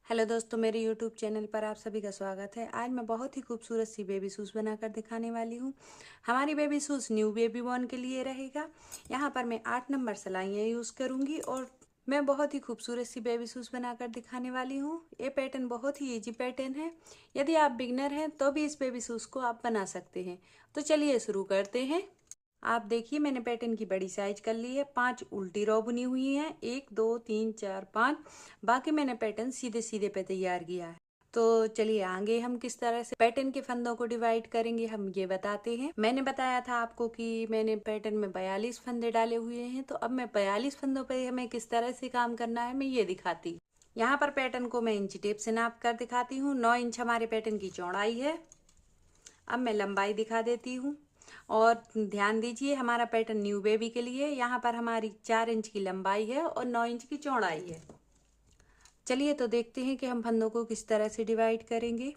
Hello दोस्तों, मेरे YouTube channel पर आप सभी का स्वागत है। आज मैं बहुत ही खूबसूरत सी बेबी शूज़ बनाकर दिखाने वाली हूँ। हमारी baby shoes new baby born के लिए रहेगा। यहाँ पर मैं 8 नंबर सिलाइयाँ यूज़ करूँगी और मैं बहुत ही खूबसूरत सी बेबी शूज़ बनाकर दिखाने वाली हूँ। ये पैटर्न बहुत ही इजी पैटर्न है। यदि आप बिगनर हैं तो भी इस बेबी शूज़ को आप बना सकते हैं। तो चलिए शुरू करते हैं। आप देखिए, मैंने पैटर्न की बड़ी साइज कर ली है। 5 उल्टी रो बुनी हुई है, 1 2 3 4 5। बाकी मैंने पैटर्न सीधे सीधे पे तैयार किया है। तो चलिए आगे हम किस तरह से पैटर्न के फंदों को डिवाइड करेंगे हम ये बताते हैं। मैंने बताया था आपको कि मैंने पैटर्न में 42 फंदे डाले हुए हैं, तो अब मैं 42 फंदों पे हमें किस तरह से काम करना है मैं ये दिखाती हूँ। यहाँ पर पैटर्न को मैं इंची टेप से नाप कर दिखाती हूँ। 9 इंच हमारे पैटर्न की चौड़ाई है। अब मैं लंबाई दिखा देती हूँ और ध्यान दीजिए, हमारा पैटर्न न्यू बेबी के लिए यहाँ पर हमारी 4 इंच की लंबाई है और 9 इंच की चौड़ाई है। चलिए तो देखते हैं कि हम फंदों को किस तरह से डिवाइड करेंगे।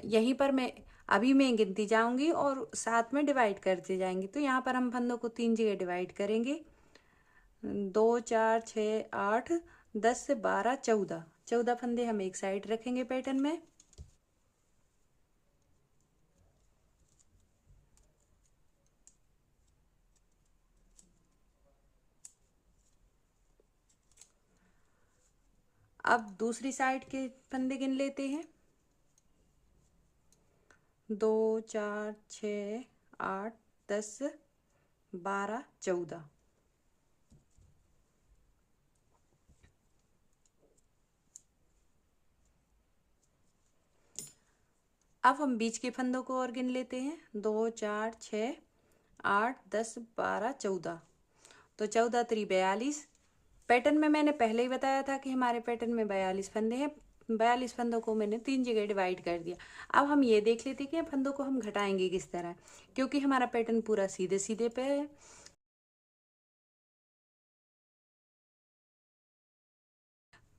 यहीं पर मैं गिनती जाऊंगी और साथ में डिवाइड करते जाएंगे। तो यहाँ पर हम फंदों को 3 जगह डिवाइड करेंगे। 2 4 6 8 10 से 12 14 14 फंदे हम एक साइड रखेंगे पैटर्न में। अब दूसरी साइड के फंदे गिन लेते हैं। 2 4 6 8 10 12 14। अब हम बीच के फंदों को और गिन लेते हैं। 2 4 6 8 10 12 14। तो 14 3 42। पैटर्न में मैंने पहले ही बताया था कि हमारे पैटर्न में 42 फंदे हैं। 42 फंदों को मैंने 3 जगह डिवाइड कर दिया। अब हम ये देख लेते हैं कि फंदों को हम घटाएंगे किस तरह, क्योंकि हमारा पैटर्न पूरा सीधे सीधे पे है।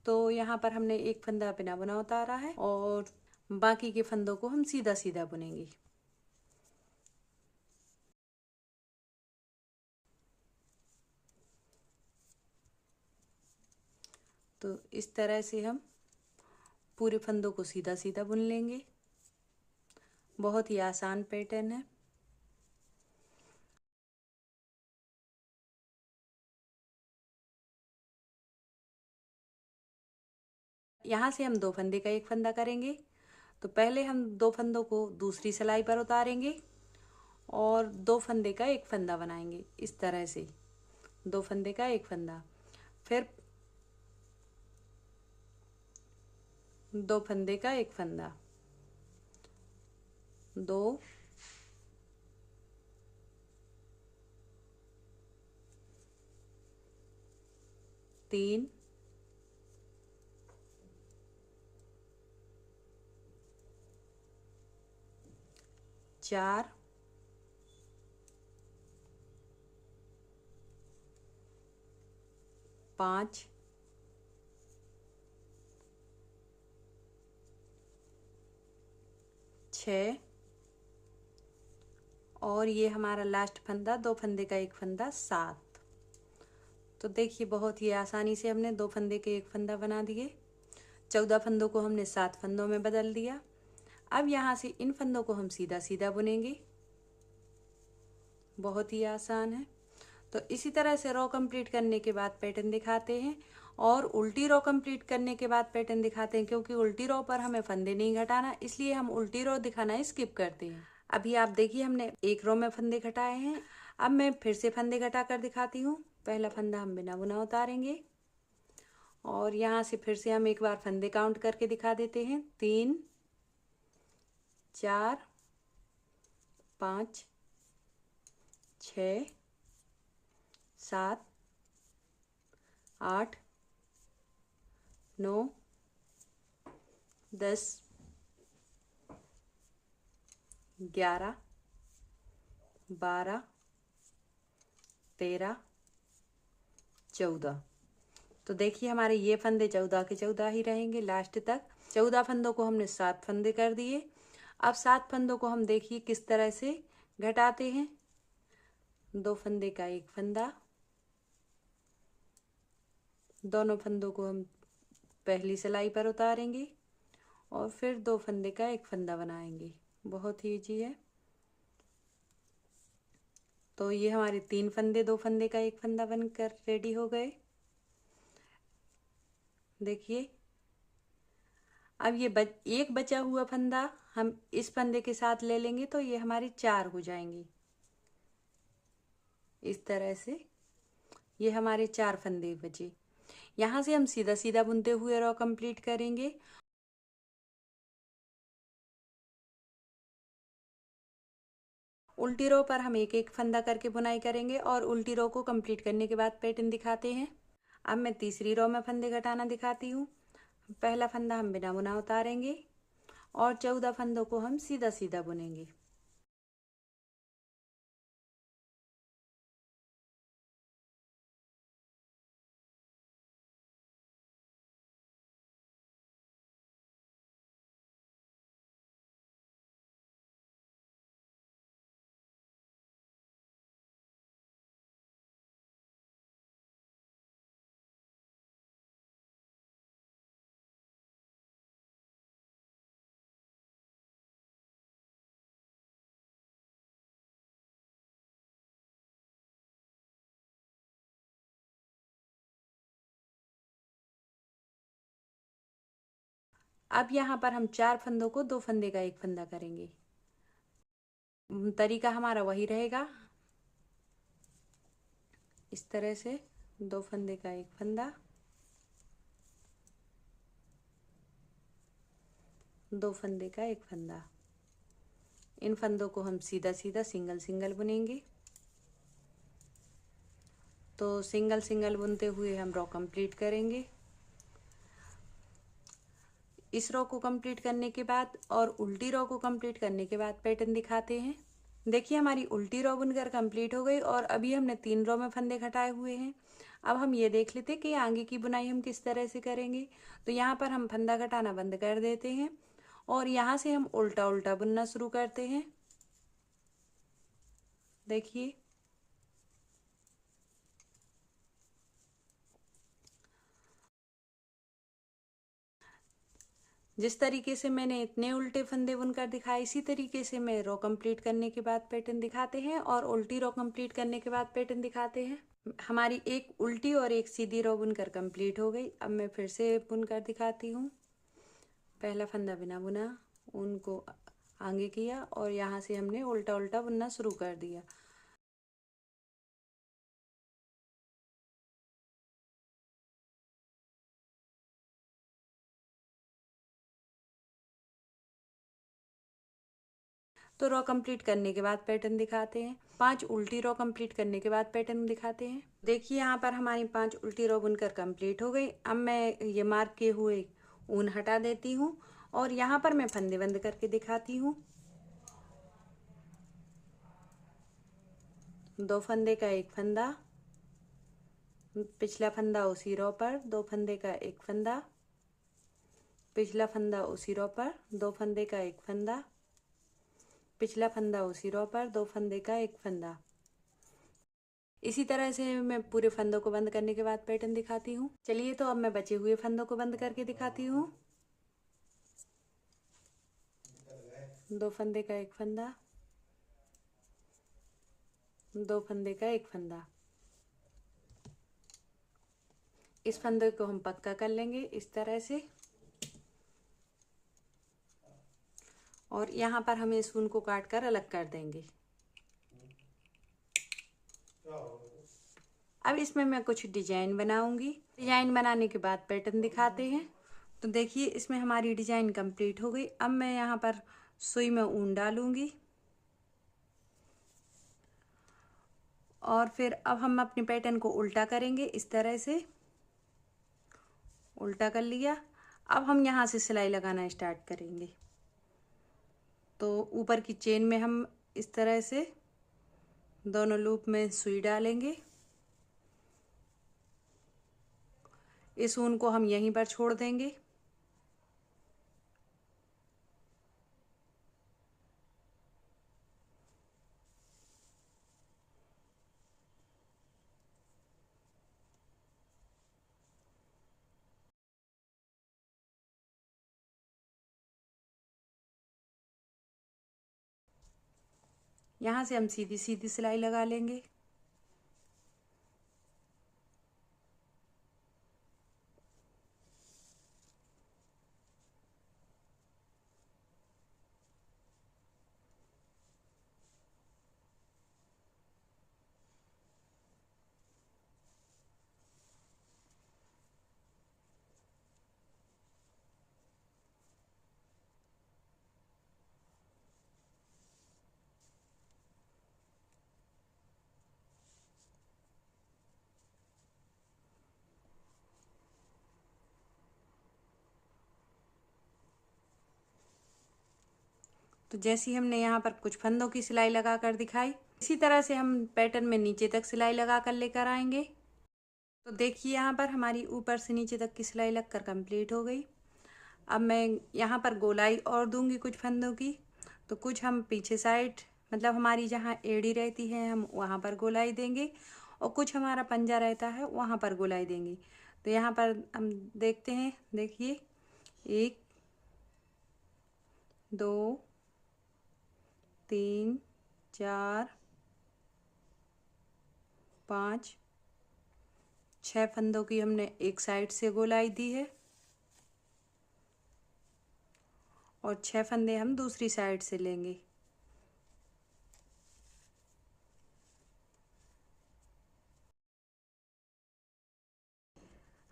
तो यहाँ पर हमने एक फंदा बिना बुना उतारा है और बाकी के फंदों को हम सीधा सीधा बुनेंगे। तो इस तरह से हम पूरे फंदों को सीधा सीधा बुन लेंगे। बहुत ही आसान पैटर्न है। यहाँ से हम 2 फंदे का एक फंदा करेंगे। तो पहले हम 2 फंदों को दूसरी सिलाई पर उतारेंगे और 2 फंदे का एक फंदा बनाएंगे इस तरह से। 2 फंदे का एक फंदा, फिर 2 फंदे का एक फंदा, 2 3 4 5 6 और ये हमारा लास्ट फंदा, 2 फंदे का एक फंदा, 7। तो देखिए, बहुत ही आसानी से हमने 2 फंदे के एक फंदा बना दिए। 14 फंदों को हमने 7 फंदों में बदल दिया। अब यहाँ से इन फंदों को हम सीधा सीधा बुनेंगे। बहुत ही आसान है। तो इसी तरह से रो कंप्लीट करने के बाद पैटर्न दिखाते हैं और उल्टी रो कंप्लीट करने के बाद पैटर्न दिखाते हैं, क्योंकि उल्टी रो पर हमें फंदे नहीं घटाना, इसलिए हम उल्टी रो दिखाना स्किप करते हैं। अभी आप देखिए, हमने एक रो में फंदे घटाए हैं। अब मैं फिर से फंदे घटा कर दिखाती हूँ। पहला फंदा हम बिना बुना उतारेंगे और यहाँ से फिर से हम एक बार फंदे काउंट करके दिखा देते हैं। 3 4 5 6 7 8 9 10 11 12 13 14। तो देखिए, हमारे ये फंदे 14 के 14 ही रहेंगे लास्ट तक। 14 फंदों को हमने 7 फंदे कर दिए। अब 7 फंदों को हम देखिए किस तरह से घटाते हैं। 2 फंदे का एक फंदा, दोनों फंदों को हम पहली सिलाई पर उतारेंगे और फिर 2 फंदे का एक फंदा बनाएंगे। बहुत ही ईजी है। तो ये हमारे 3 फंदे 2 फंदे का एक फंदा बनकर रेडी हो गए। देखिए अब ये एक बचा हुआ फंदा हम इस फंदे के साथ ले लेंगे तो ये हमारी 4 हो जाएंगी। इस तरह से ये हमारे 4 फंदे बचे। यहाँ से हम सीधा सीधा बुनते हुए रो कंप्लीट करेंगे। उल्टी रो पर हम एक एक फंदा करके बुनाई करेंगे और उल्टी रो को कंप्लीट करने के बाद पैटर्न दिखाते हैं। अब मैं तीसरी रो में फंदे घटाना दिखाती हूँ। पहला फंदा हम बिना बुना उतारेंगे और 14 फंदों को हम सीधा सीधा बुनेंगे। अब यहाँ पर हम 4 फंदों को 2 फंदे का एक फंदा करेंगे। तरीका हमारा वही रहेगा। इस तरह से 2 फंदे का एक फंदा, 2 फंदे का एक फंदा। इन फंदों को हम सीधा सीधा सिंगल सिंगल बुनेंगे। तो सिंगल सिंगल बुनते हुए हम रो कंप्लीट करेंगे। इस रो को कंप्लीट करने के बाद और उल्टी रो को कंप्लीट करने के बाद पैटर्न दिखाते हैं। देखिए हमारी उल्टी रो बुनकर कंप्लीट हो गई और अभी हमने 3 रो में फंदे घटाए हुए हैं। अब हम ये देख लेते हैं कि आगे की बुनाई हम किस तरह से करेंगे। तो यहाँ पर हम फंदा घटाना बंद कर देते हैं और यहाँ से हम उल्टा उल्टा बुनना शुरू करते हैं। देखिए जिस तरीके से मैंने इतने उल्टे फंदे बुनकर दिखाए, इसी तरीके से मैं रो कंप्लीट करने के बाद पैटर्न दिखाते हैं और उल्टी रो कंप्लीट करने के बाद पैटर्न दिखाते हैं। हमारी एक उल्टी और एक सीधी रो बुनकर कंप्लीट हो गई। अब मैं फिर से बुनकर दिखाती हूँ। पहला फंदा बिना बुना, उनको आगे किया और यहाँ से हमने उल्टा उल्टा बुनना शुरू कर दिया। तो रो कंप्लीट करने के बाद पैटर्न दिखाते हैं। 5 उल्टी रो कंप्लीट करने के बाद पैटर्न दिखाते हैं। देखिए यहाँ पर हमारी 5 उल्टी रो बुनकर कंप्लीट हो गई। अब मैं ये मार्क किए हुए ऊन हटा देती हूँ और यहाँ पर मैं फंदे बंद करके दिखाती हूँ। 2 फंदे का एक फंदा, पिछला फंदा उसी रो पर, 2 फंदे का एक फंदा, पिछला फंदा उसी रो पर, 2 फंदे का एक फंदा, पिछला फंदा उसी रो पर, 2 फंदे का एक फंदा। इसी तरह से मैं पूरे फंदों को बंद करने के बाद पैटर्न दिखाती हूँ। चलिए तो अब मैं बचे हुए फंदों को बंद करके दिखाती हूँ। 2 फंदे का एक फंदा, 2 फंदे का एक फंदा। इस फंदे को हम पक्का कर लेंगे इस तरह से और यहाँ पर हमें इस ऊन को काट कर अलग कर देंगे। अब इसमें मैं कुछ डिजाइन बनाऊंगी। डिजाइन बनाने के बाद पैटर्न दिखाते हैं। तो देखिए इसमें हमारी डिजाइन कंप्लीट हो गई। अब मैं यहाँ पर सुई में ऊन डालूंगी और फिर अब हम अपने पैटर्न को उल्टा करेंगे। इस तरह से उल्टा कर लिया। अब हम यहाँ से सिलाई लगाना स्टार्ट करेंगे। तो ऊपर की चेन में हम इस तरह से दोनों लूप में सुई डालेंगे। इस ऊन को हम यहीं पर छोड़ देंगे। यहाँ से हम सीधी सीधी सिलाई लगा लेंगे। तो जैसी हमने यहाँ पर कुछ फंदों की सिलाई लगा कर दिखाई, इसी तरह से हम पैटर्न में नीचे तक सिलाई लगा कर लेकर आएंगे। तो देखिए यहाँ पर हमारी ऊपर से नीचे तक की सिलाई लगकर कंप्लीट हो गई। अब मैं यहाँ पर गोलाई और दूंगी कुछ फंदों की। तो कुछ हम पीछे साइड, मतलब हमारी जहाँ एड़ी रहती है हम वहाँ पर गोलाई देंगे, और कुछ हमारा पंजा रहता है वहाँ पर गोलाई देंगे। तो यहाँ पर हम देखते हैं, देखिए 1 2 3 4 5 6 फंदों की हमने एक साइड से गोलाई दी है, और 6 फंदे हम दूसरी साइड से लेंगे।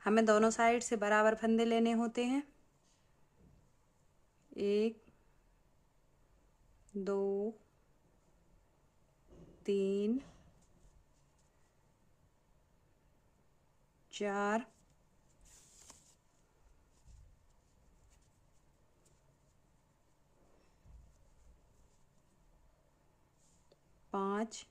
हमें दोनों साइड से बराबर फंदे लेने होते हैं। 1 2 3 4 5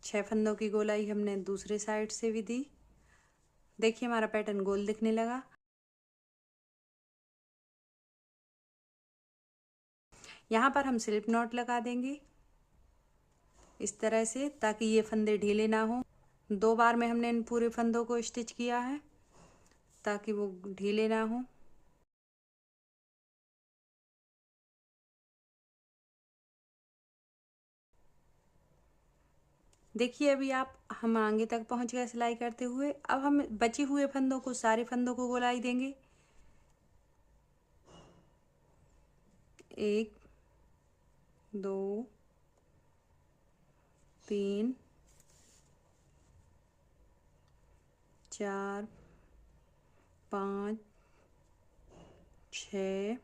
6 फंदों की गोलाई हमने दूसरे साइड से भी दी। देखिए हमारा पैटर्न गोल दिखने लगा। यहाँ पर हम स्लिप नॉट लगा देंगे इस तरह से, ताकि ये फंदे ढीले ना हो। 2 बार में हमने इन पूरे फंदों को स्टिच किया है ताकि वो ढीले ना हो। देखिए अभी आप हम आगे तक पहुंच गए सिलाई करते हुए। अब हम बचे हुए फंदों को, सारे फंदों को गोलाई देंगे। 1 2 3 4 5 6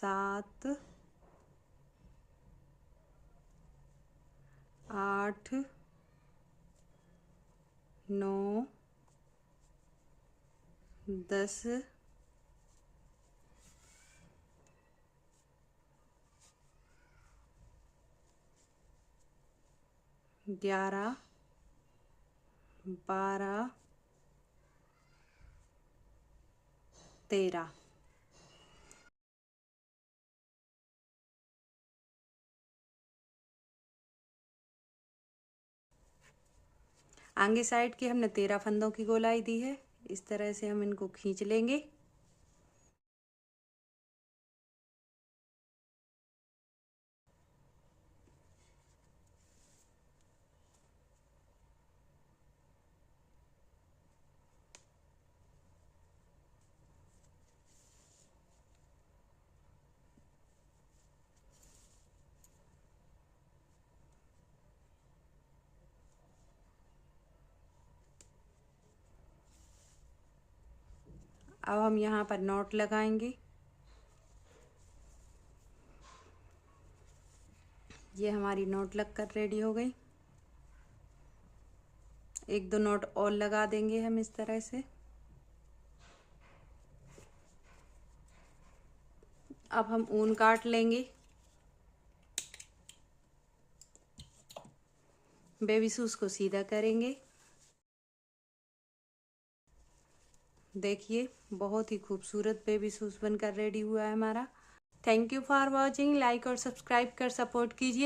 7 8 9 10 11 12 13। आगे साइड की हमने 13 फंदों की गोलाई दी है। इस तरह से हम इनको खींच लेंगे। अब हम यहाँ पर नॉट लगाएंगे। ये हमारी नॉट लगकर रेडी हो गई। 1 2 नॉट और लगा देंगे हम इस तरह से। अब हम ऊन काट लेंगे। बेबी शूज को सीधा करेंगे। देखिए बहुत ही खूबसूरत बेबी शूज बनकर रेडी हुआ है हमारा। Thank you for watching. Like और सब्सक्राइब कर सपोर्ट कीजिए।